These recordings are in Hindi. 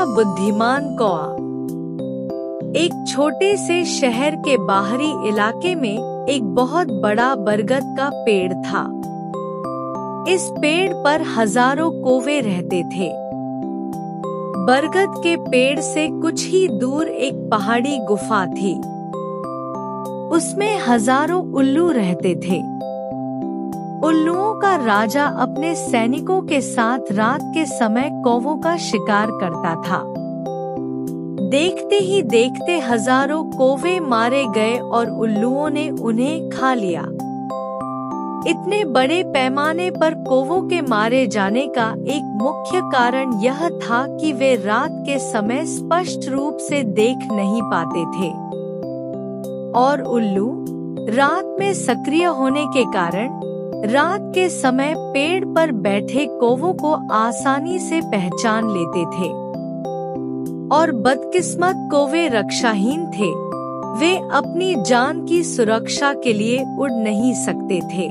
बुद्धिमान कौआ। एक छोटे से शहर के बाहरी इलाके में एक बहुत बड़ा बरगद का पेड़ था। इस पेड़ पर हजारों कौवे रहते थे। बरगद के पेड़ से कुछ ही दूर एक पहाड़ी गुफा थी। उसमें हजारों उल्लू रहते थे। उल्लुओं का राजा अपने सैनिकों के साथ रात के समय कौवों का शिकार करता था। देखते ही देखते हजारों कौवे मारे गए और उल्लुओं ने उन्हें खा लिया। इतने बड़े पैमाने पर कौवों के मारे जाने का एक मुख्य कारण यह था कि वे रात के समय स्पष्ट रूप से देख नहीं पाते थे और उल्लू रात में सक्रिय होने के कारण रात के समय पेड़ पर बैठे कौवों को आसानी से पहचान लेते थे। और बदकिस्मत कौवे रक्षाहीन थे। वे अपनी जान की सुरक्षा के लिए उड़ नहीं सकते थे।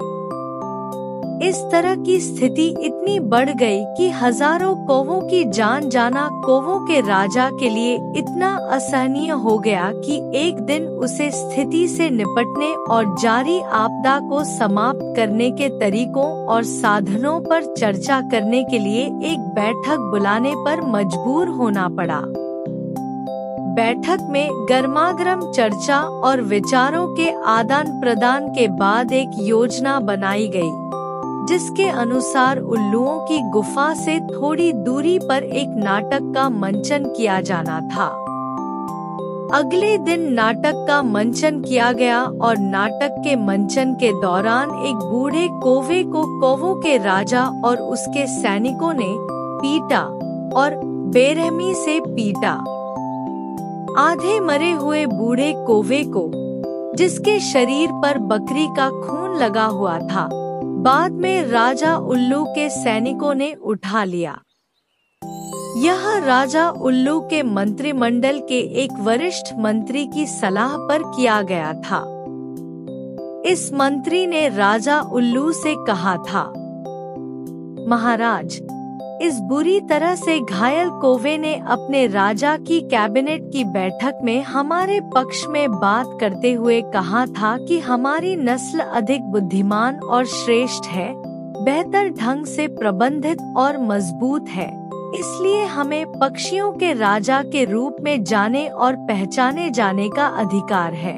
इस तरह की स्थिति इतनी बढ़ गई कि हजारों कौवों की जान जाना कौवों के राजा के लिए इतना असहनीय हो गया कि एक दिन उसे स्थिति से निपटने और जारी आपदा को समाप्त करने के तरीकों और साधनों पर चर्चा करने के लिए एक बैठक बुलाने पर मजबूर होना पड़ा। बैठक में गर्मागर्म चर्चा और विचारों के आदान प्रदान के बाद एक योजना बनाई गई, जिसके अनुसार उल्लुओं की गुफा से थोड़ी दूरी पर एक नाटक का मंचन किया जाना था। अगले दिन नाटक का मंचन किया गया और नाटक के मंचन के दौरान एक बूढ़े कौवे को कौवों के राजा और उसके सैनिकों ने पीटा और बेरहमी से पीटा। आधे मरे हुए बूढ़े कौवे को, जिसके शरीर पर बकरी का खून लगा हुआ था, बाद में राजा उल्लू के सैनिकों ने उठा लिया। यह राजा उल्लू के मंत्रिमंडल के एक वरिष्ठ मंत्री की सलाह पर किया गया था। इस मंत्री ने राजा उल्लू से कहा था, महाराज, इस बुरी तरह से घायल कौवे ने अपने राजा की कैबिनेट की बैठक में हमारे पक्ष में बात करते हुए कहा था कि हमारी नस्ल अधिक बुद्धिमान और श्रेष्ठ है, बेहतर ढंग से प्रबंधित और मजबूत है। इसलिए हमें पक्षियों के राजा के रूप में जाने और पहचाने जाने का अधिकार है।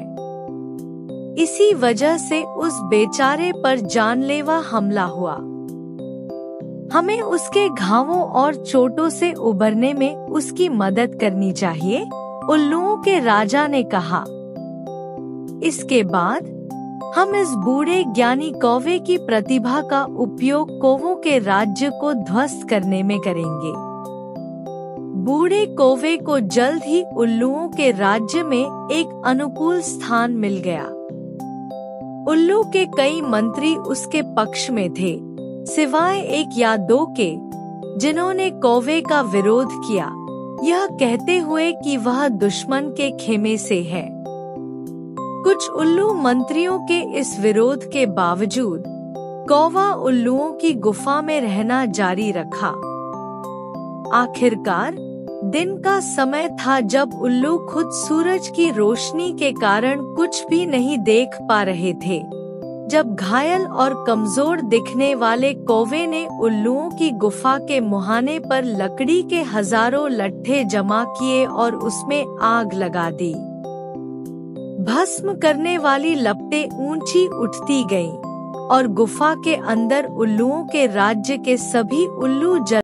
इसी वजह से उस बेचारे पर जानलेवा हमला हुआ। हमें उसके घावों और चोटों से उबरने में उसकी मदद करनी चाहिए, उल्लुओं के राजा ने कहा। इसके बाद हम इस बूढ़े ज्ञानी कौवे की प्रतिभा का उपयोग कौवों के राज्य को ध्वस्त करने में करेंगे। बूढ़े कौवे को जल्द ही उल्लुओं के राज्य में एक अनुकूल स्थान मिल गया। उल्लू के कई मंत्री उसके पक्ष में थे, सिवाय एक या दो के, जिन्होंने कौवे का विरोध किया, यह कहते हुए कि वह दुश्मन के खेमे से है। कुछ उल्लू मंत्रियों के इस विरोध के बावजूद कौवा उल्लुओं की गुफा में रहना जारी रखा। आखिरकार दिन का समय था जब उल्लू खुद सूरज की रोशनी के कारण कुछ भी नहीं देख पा रहे थे, जब घायल और कमजोर दिखने वाले कौवे ने उल्लुओं की गुफा के मुहाने पर लकड़ी के हजारों लट्ठे जमा किए और उसमें आग लगा दी। भस्म करने वाली लपटें ऊंची उठती गईं और गुफा के अंदर उल्लुओं के राज्य के सभी उल्लू जल